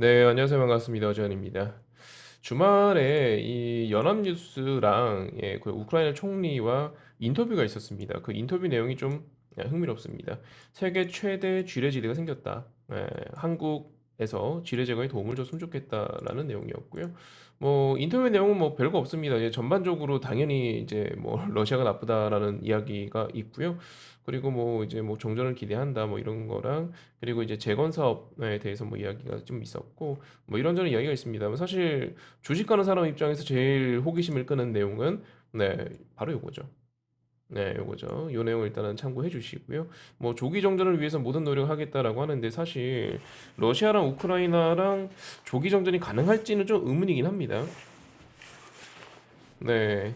네, 안녕하세요. 반갑습니다. 어지환입니다. 주말에 이 연합뉴스랑 그 우크라이나 총리와 인터뷰가 있었습니다. 그 인터뷰 내용이 좀 흥미롭습니다. 세계 최대 쥐레지대가 생겼다. 한국에서 쥐레 제거에 도움을 줬으면 좋겠다라는 내용이었고요. 뭐 인터뷰 내용은 뭐 별거 없습니다. 전반적으로 당연히 이제 뭐 러시아가 나쁘다라는 이야기가 있고요. 그리고 뭐 이제 뭐 종전을 기대한다 뭐 이런 거랑 그리고 이제 재건 사업에 대해서 뭐 이야기가 좀 있었고 뭐 이런저런 이야기가 있습니다. 사실 주식하는 사람 입장에서 제일 호기심을 끄는 내용은 바로 요거죠. 요거죠. 요 내용 일단은 참고해 주시고요. 뭐 조기 정전을 위해서 모든 노력을 하겠다라고 하는데 사실 러시아랑 우크라이나랑 조기 정전이 가능할지는 좀 의문이긴 합니다. 네.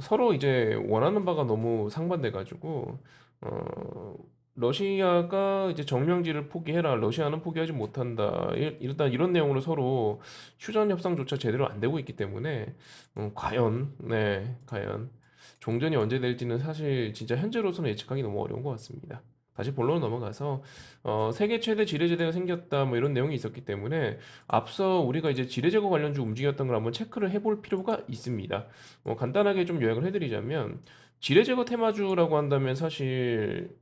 서로 이제 원하는 바가 너무 상반돼 가지고 어 러시아가 이제 "정명지를 포기해라. 러시아는 포기하지 못한다." 일단 이런 내용으로 서로 휴전 협상조차 제대로 안 되고 있기 때문에 과연 종전이 언제 될지는 사실 진짜 현재로서는 예측하기 너무 어려운 것 같습니다. 다시 본론으로 넘어가서 "세계 최대 지뢰재대가 생겼다." 뭐 이런 내용이 있었기 때문에 앞서 우리가 이제 지뢰 제거 관련주 움직였던 걸 한번 체크를 해볼 필요가 있습니다. 간단하게 좀 요약을 해 드리자면 지뢰 제거 테마주라고 한다면 사실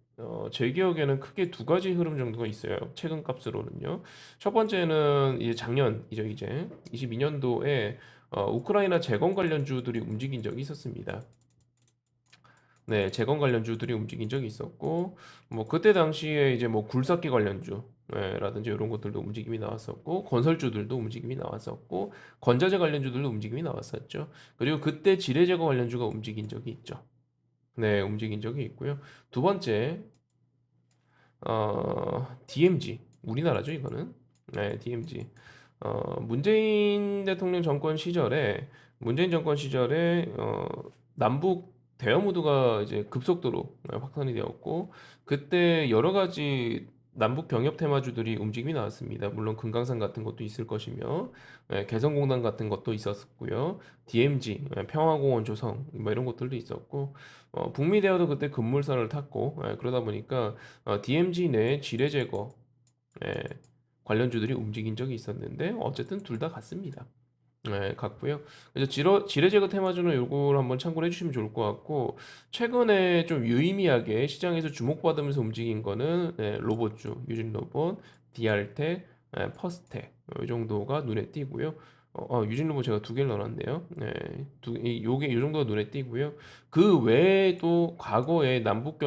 제 기억에는 크게 두 가지 흐름 정도가 있어요. 최근 값으로는요. 첫 번째는 이제 작년이죠, 이제. 22 년도에 우크라이나 재건 관련주들이 움직인 적이 있었습니다. 네, 재건 관련주들이 움직인 적이 있었고, 뭐 그때 당시에 이제 뭐 굴삭기 관련주 라든지 이런 것들도 움직임이 나왔었고, 건설주들도 움직임이 나왔었고, 건자재 관련주들도 움직임이 나왔었죠. 그리고 그때 지뢰 제거 관련주가 움직인 적이 있죠. 네, 움직인 적이 있고요. 두 번째, DMZ 우리나라죠, 이거는. 네, DMZ. 문재인 정권 시절에 남북 대화 모드가 이제 급속도로 확산이 되었고 그때 여러 가지 남북 병협 테마주들이 움직임이 나왔습니다. 물론 금강산 같은 것도 있을 것이며 개성공단 같은 것도 있었고요. DMZ, 평화공원 조성 뭐 이런 것들도 있었고 북미 대화도 그때 급물살을 탔고 그러다 보니까 DMZ 내 지뢰 제거 예, 관련주들이 움직인 적이 있었는데 어쨌든 둘 다 같습니다. 네, 같고요. 그래서 지뢰 제거 테마주는 요걸 한번 참고를 해주시면 좋을 것 같고 최근에 좀 유의미하게 시장에서 주목받으면서 움직인 거는 로봇주, 유진 로봇, 디알텍, 퍼스텍 이 정도가 눈에 띄고요. 유진 로봇 제가 두 개를 넣어놨네요. 요게 요 정도가 눈에 띄고요. 그 외에도 과거에 남북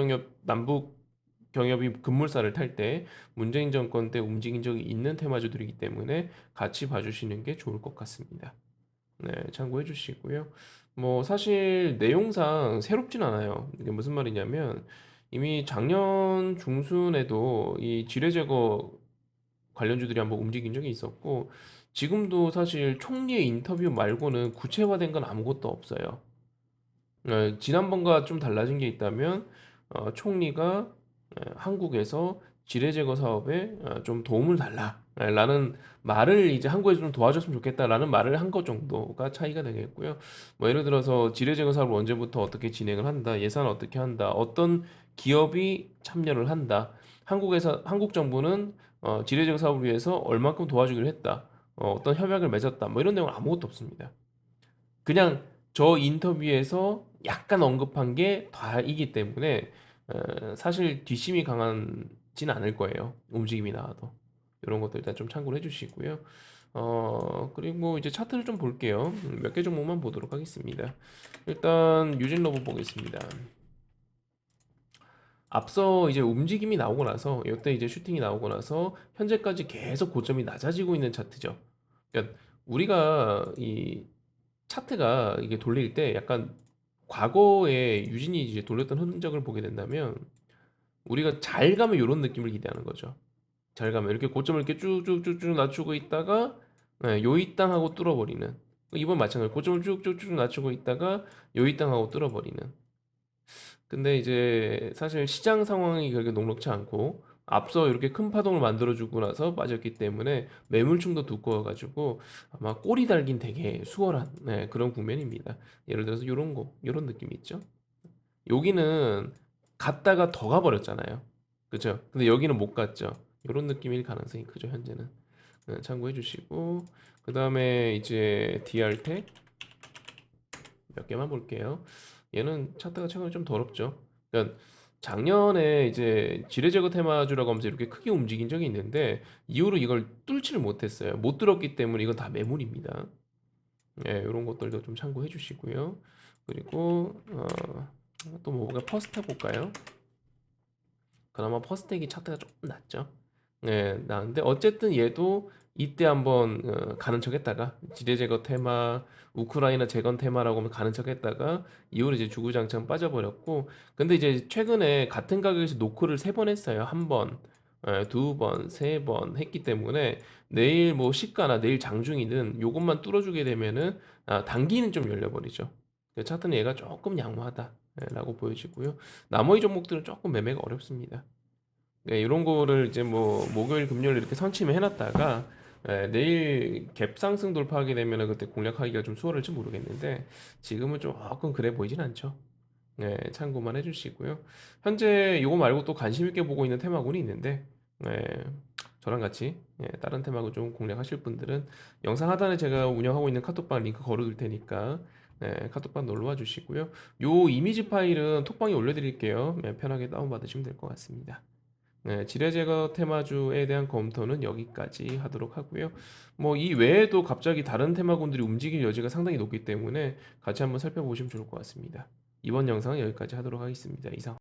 경협이 급물살을 탈 때 문재인 정권 때 움직인 적이 있는 테마주들이기 때문에 같이 봐주시는 게 좋을 것 같습니다. 네, 참고해 주시고요. 뭐 사실 내용상 새롭진 않아요. 이게 무슨 말이냐면 이미 작년 중순에도 이 지뢰 제거 관련주들이 한번 움직인 적이 있었고 지금도 사실 총리의 인터뷰 말고는 구체화된 건 아무것도 없어요. 지난번과 좀 달라진 게 있다면 총리가 한국에서 지뢰 제거 사업에 좀 도움을 달라 라는 말을 이제 한국에서 좀 도와줬으면 좋겠다라는 말을 한 것 정도가 차이가 되겠고요. 뭐 예를 들어서 지뢰 제거 사업을 언제부터 어떻게 진행을 한다, 예산을 어떻게 한다, 어떤 기업이 참여를 한다, 한국 정부는 지뢰 제거 사업을 위해서 얼마큼 도와주기로 했다, 어떤 협약을 맺었다, 뭐 이런 내용은 아무것도 없습니다. 그냥 저 인터뷰에서 약간 언급한 게 다이기 때문에 사실 뒷심이 강하진 않을 거예요. 움직임이 나와도. 이런 것들 일단 좀 참고를 해주시고요. 그리고 이제 차트를 좀 볼게요. 몇 개 종목만 보도록 하겠습니다. 일단 유진 로봇 보겠습니다. 앞서 이제 움직임이 나오고 나서 이때 이제 슈팅이 나오고 나서 현재까지 계속 고점이 낮아지고 있는 차트죠. 그러니까 우리가 이 차트가 이게 돌릴 때 약간 과거에 유진이 이제 돌렸던 흔적을 보게 된다면 우리가 잘 가면 이런 느낌을 기대하는 거죠. 잘 가면 이렇게 고점을 이렇게 쭉쭉쭉쭉 낮추고 있다가 요이 땅하고 뚫어버리는 이번 마찬가지 고점을 쭉쭉쭉 낮추고 있다가 요이 땅하고 뚫어버리는 근데 이제 사실 시장 상황이 그렇게 녹록치 않고 앞서 이렇게 큰 파동을 만들어주고 나서 빠졌기 때문에 매물층도 두꺼워가지고 아마 꼬리 달긴 되게 수월한 그런 국면입니다. 예를 들어서 이런 거, 이런 느낌이 있죠. 여기는 갔다가 더 가버렸잖아요. 그죠? 근데 여기는 못 갔죠. 이런 느낌일 가능성이 크죠, 현재는. 참고해 주시고, 그 다음에 이제 DR텍 몇 개만 볼게요. 얘는 차트가 최근에 좀 더럽죠. 그러니까 작년에 이제 지뢰제거 테마주라고 하면서 이렇게 크게 움직인 적이 있는데 이후로 이걸 뚫지를 못했어요. 못 뚫었기 때문에 이건 다 매물입니다. 예, 이런 것들도 좀 참고해 주시고요. 그리고 또 뭐가 퍼스트 볼까요? 그나마 퍼스텍이 차트가 조금 낮죠. 네, 나은데 어쨌든 얘도 이때 한번 가는 척했다가 지뢰 제거 테마, 우크라이나 재건 테마라고 하면 가는 척했다가 이후로 이제 주구장창 빠져버렸고, 근데 이제 최근에 같은 가격에서 노크를 3번 했어요. 한 번, 2번, 3번 했기 때문에 내일 뭐 시가나 내일 장중이든 요것만 뚫어주게 되면은 단기는 좀 열려버리죠. 차트는 얘가 조금 양호하다라고 보여지고요. 나머지 종목들은 조금 매매가 어렵습니다. 네, 이런 거를 이제 뭐 목요일, 금요일 이렇게 선침해 놨다가 내일 갭 상승 돌파하게 되면 그때 공략하기가 좀 수월할지 모르겠는데 지금은 조금 그래 보이진 않죠. 네, 참고만 해주시고요. 현재 이거 말고 또 관심 있게 보고 있는 테마군이 있는데 저랑 같이 다른 테마군 좀 공략하실 분들은 영상 하단에 제가 운영하고 있는 카톡방 링크 걸어둘 테니까 카톡방 놀러와 주시고요. 요 이미지 파일은 톡방에 올려드릴게요. 편하게 다운받으시면 될 것 같습니다. 지뢰 제거 테마주에 대한 검토는 여기까지 하도록 하고요. 뭐 이 외에도 갑자기 다른 테마군들이 움직일 여지가 상당히 높기 때문에 같이 한번 살펴보시면 좋을 것 같습니다. 이번 영상은 여기까지 하도록 하겠습니다. 이상.